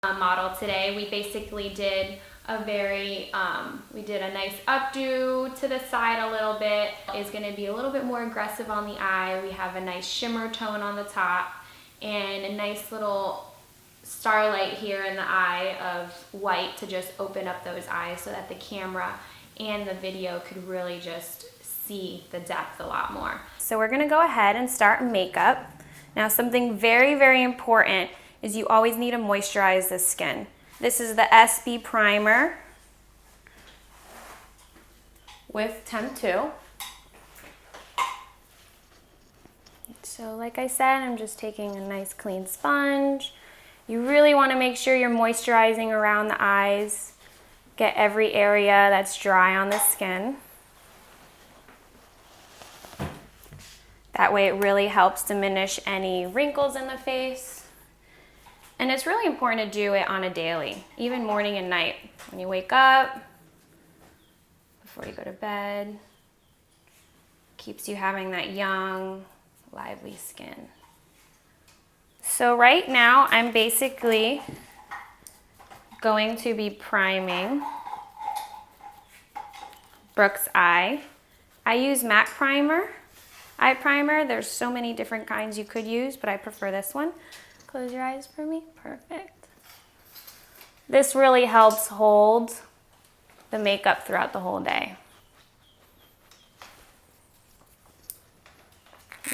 model today. We basically did a we did a nice updo to the side a little bit. It's gonna be a little bit more aggressive on the eye. We have a nice shimmer tone on the top and a nice little starlight here in the eye of white to just open up those eyes so that the camera and the video could really just see the depth a lot more. So we're gonna go ahead and start makeup. Now something very, very important is you always need to moisturize the skin. This is the SB primer with Temp 2. So like I said, I'm just taking a nice clean sponge. You really want to make sure you're moisturizing around the eyes. Get every area that's dry on the skin. That way it really helps diminish any wrinkles in the face. And it's really important to do it on a daily, even morning and night. When you wake up, before you go to bed, keeps you having that young, lively skin. So right now, I'm basically going to be priming Brooke's eye. I use MAC primer, eye primer. There's so many different kinds you could use, but I prefer this one. Close your eyes for me. Perfect. This really helps hold the makeup throughout the whole day.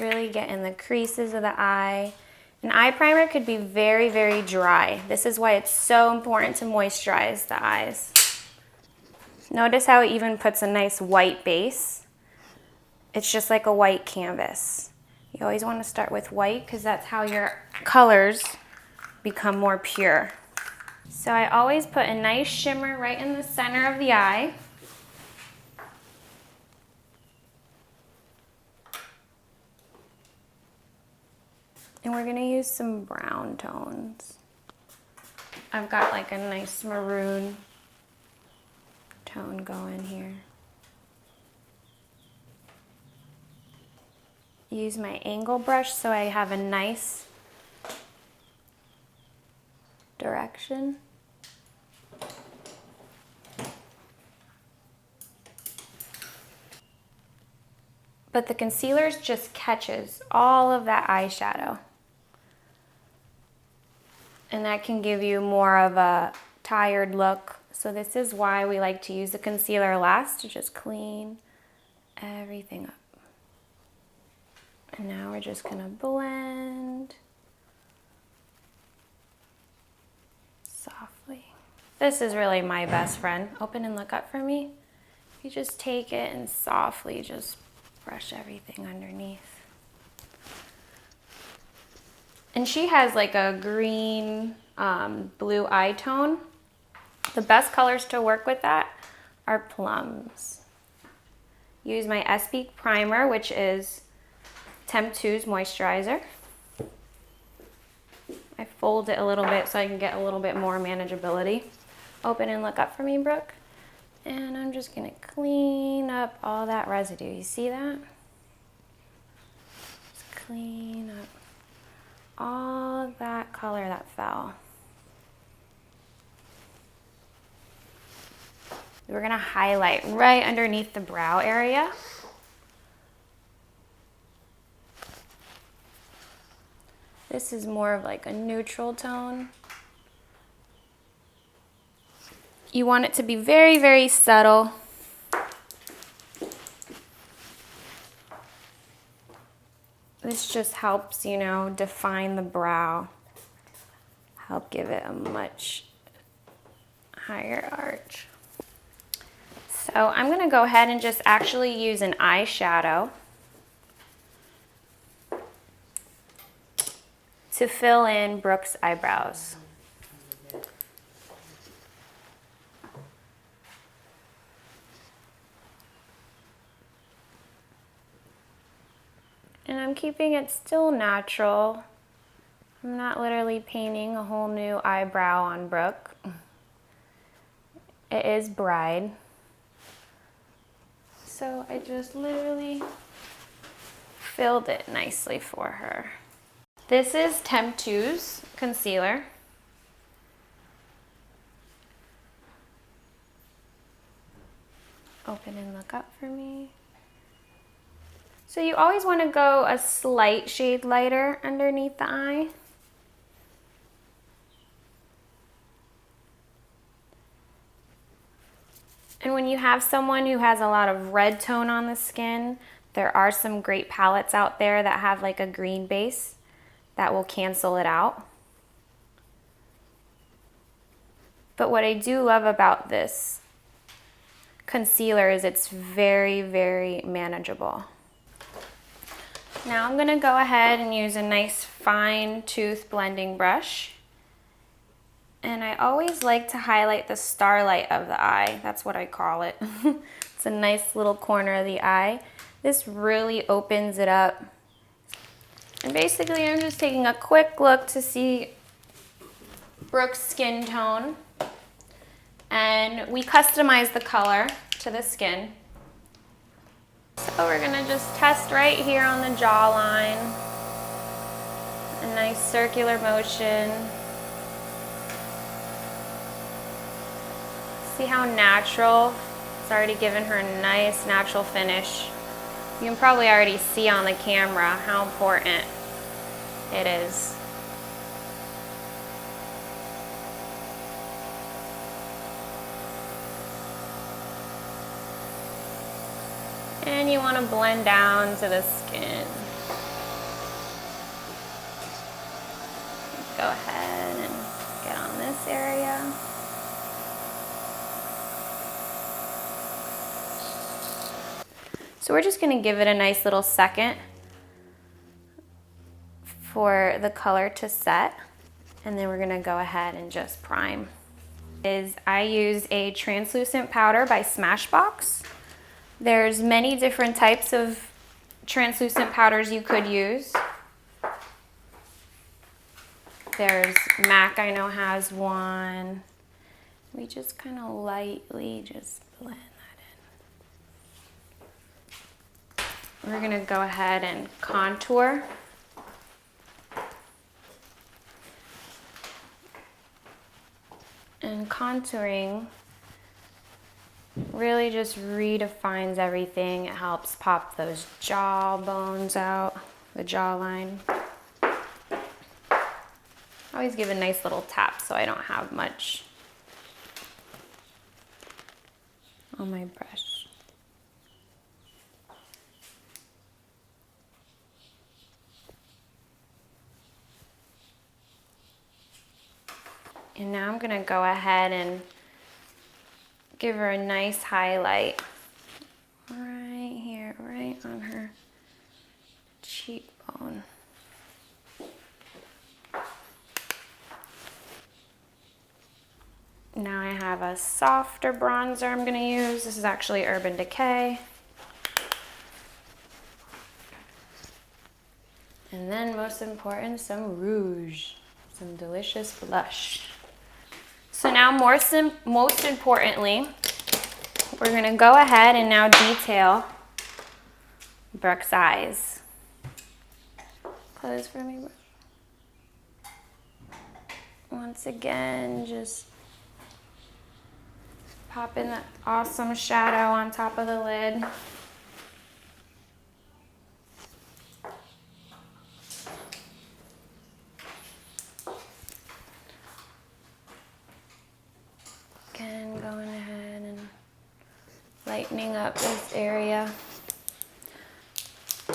Really get in the creases of the eye. An eye primer could be very, very dry. This is why it's so important to moisturize the eyes. Notice how it even puts a nice white base. It's just like a white canvas. You always want to start with white because that's how your colors become more pure. So I always put a nice shimmer right in the center of the eye. And we're going to use some brown tones. I've got like a nice maroon tone going here. Use my angle brush so I have a nice direction. But the concealer just catches all of that eyeshadow. And that can give you more of a tired look. So this is why we like to use the concealer last, to just clean everything up. And now we're just gonna blend softly. This is really my best friend. Open and look up for me. You just take it and softly just brush everything underneath. And she has like a green, blue eye tone. The best colors to work with that are plums. Use my SB primer, which is Temp 2's moisturizer. I fold it a little bit so I can get a little bit more manageability. Open and look up for me, Brooke. And I'm just gonna clean up all that residue. You see that? Just clean up all that color that fell. We're gonna highlight right underneath the brow area. This is more of like a neutral tone. You want it to be very, very subtle. This just helps, you know, define the brow. Help give it a much higher arch. So I'm gonna go ahead and just actually use an eyeshadow to fill in Brooke's eyebrows. And I'm keeping it still natural. I'm not literally painting a whole new eyebrow on Brooke. It is Bride. So I just literally filled it nicely for her. This is Temp 2's concealer. open and look up for me. So you always want to go a slight shade lighter underneath the eye. And when you have someone who has a lot of red tone on the skin, there are some great palettes out there that have like a green base that will cancel it out. But what I do love about this concealer is it's very, very manageable. Now I'm gonna go ahead and use a nice fine tooth blending brush. And I always like to highlight the starlight of the eye. That's what I call it. It's a nice little corner of the eye. This really opens it up. And basically I'm just taking a quick look to see Brooke's skin tone. And we customize the color to the skin. So we're gonna just test right here on the jawline. A nice circular motion. See how natural? It's already given her a nice natural finish. You can probably already see on the camera how important it is. And you want to blend down to the skin. Go ahead and get on this area. So we're just going to give it a nice little second for the color to set, and then we're going to go ahead and just prime. I use a translucent powder by Smashbox. There's many different types of translucent powders you could use. There's MAC, I know, has one. We just kind of lightly just blend that in. We're gonna go ahead and contour. And contouring really just redefines everything. It helps pop those jaw bones out, the jawline. I always give a nice little tap so I don't have much on my brush. And now I'm gonna go ahead and give her a nice highlight right here, right on her cheekbone. Now I have a softer bronzer I'm gonna use. This is actually Urban Decay. And then most important, some rouge, some delicious blush. So now most importantly, we're gonna go ahead and now detail Brooke's eyes. Close for me, Brooke. Once again, just pop in that awesome shadow on top of the lid. Again, going ahead and lightening up this area.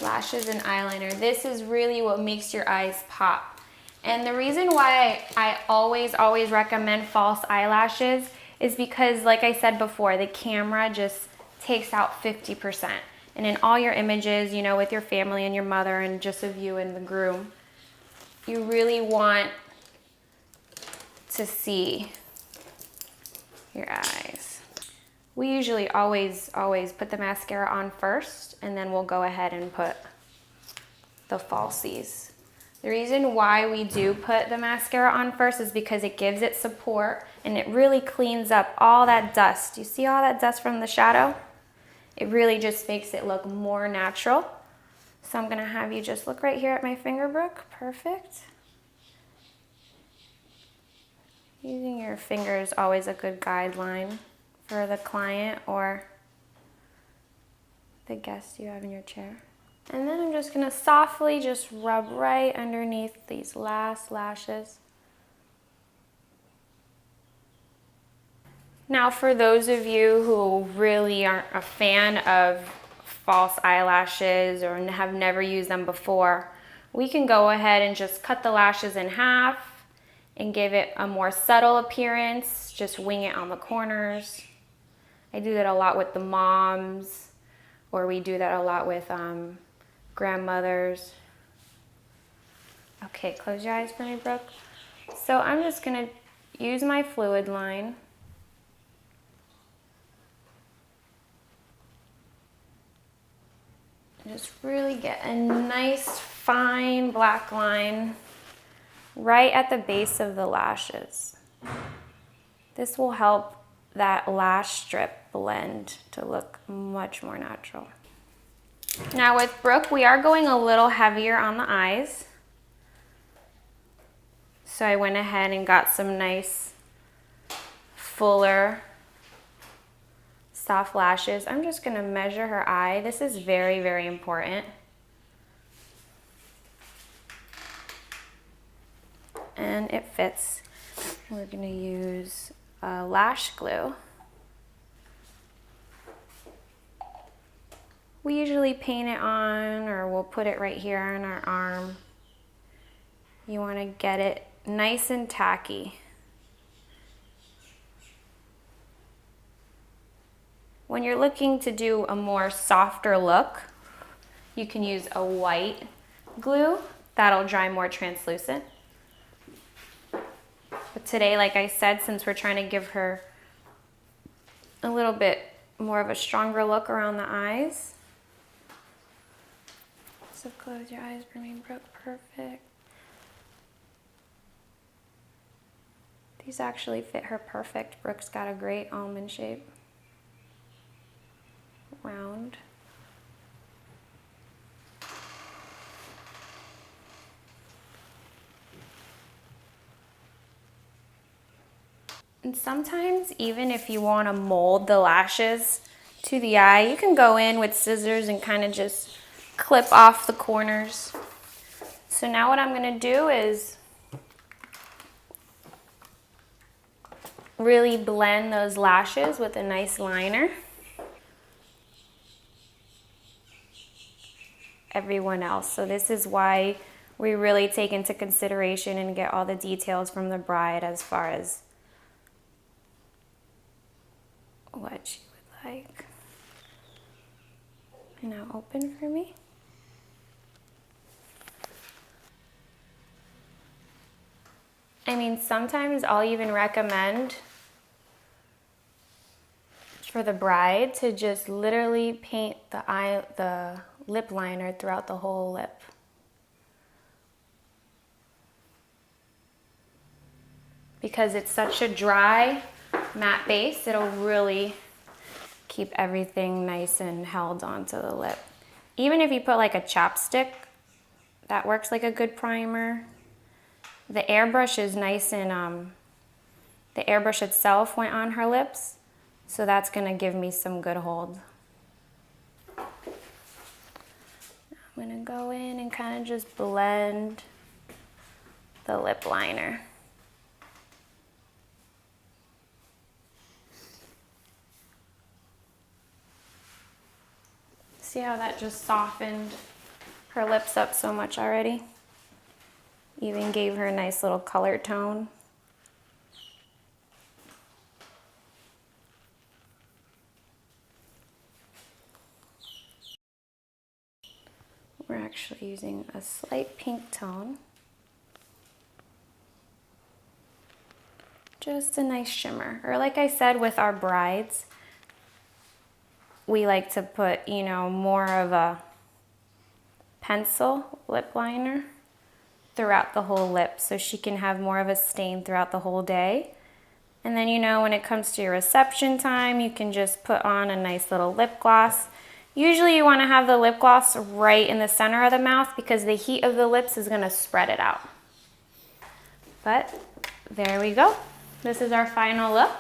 Lashes and eyeliner. This is really what makes your eyes pop. And the reason why I always recommend false eyelashes is because, like I said before, the camera just takes out 50%. And in all your images, you know, with your family and your mother and just of you and the groom, you really want to see your eyes. We usually always put the mascara on first, and then we'll go ahead and put the falsies. The reason why we do put the mascara on first is because it gives it support and it really cleans up all that dust. You see all that dust from the shadow? It really just makes it look more natural. So I'm gonna have you just look right here at my finger, Brooke. Perfect. Using your finger is always a good guideline for the client or the guest you have in your chair. And then I'm just gonna softly just rub right underneath these last lashes. Now for those of you who really aren't a fan of false eyelashes or have never used them before, we can go ahead and just cut the lashes in half and give it a more subtle appearance, just wing it on the corners. I do that a lot with the moms, or we do that a lot with grandmothers. Okay, close your eyes for me, Brooke. So I'm just gonna use my fluid line. Just really get a nice fine black line right at the base of the lashes. This will help that lash strip blend to look much more natural. Now with Brooke, we are going a little heavier on the eyes. So I went ahead and got some nice, fuller, soft lashes. I'm just gonna measure her eye. This is very, very important. And it fits. We're gonna use lash glue. We usually paint it on, or we'll put it right here on our arm. You wanna get it nice and tacky. When you're looking to do a more softer look, you can use a white glue. That'll dry more translucent. But today, like I said, since we're trying to give her a little bit more of a stronger look around the eyes. So close your eyes for me, Brooke. Perfect. These actually fit her perfect. Brooke's got a great almond shape. Round. And sometimes even if you want to mold the lashes to the eye, you can go in with scissors and kind of just clip off the corners. So now what I'm going to do is really blend those lashes with a nice liner. Everyone else. So this is why we really take into consideration and get all the details from the bride as far as what she would like. Now open for me. I mean, sometimes I'll even recommend for the bride to just literally paint the lip liner throughout the whole lip. Because it's such a dry, matte base, it'll really keep everything nice and held onto the lip. Even if you put like a chapstick, that works like a good primer. The airbrush is nice and the airbrush itself went on her lips, so that's gonna give me some good hold. I'm gonna go in and kind of just blend the lip liner. See how that just softened her lips up so much already? Even gave her a nice little color tone. We're actually using a slight pink tone. Just a nice shimmer. Or like I said with our brides, we like to put, you know, more of a pencil lip liner throughout the whole lip so she can have more of a stain throughout the whole day. And then, you know, when it comes to your reception time, you can just put on a nice little lip gloss. Usually you want to have the lip gloss right in the center of the mouth because the heat of the lips is going to spread it out. But there we go. This is our final look.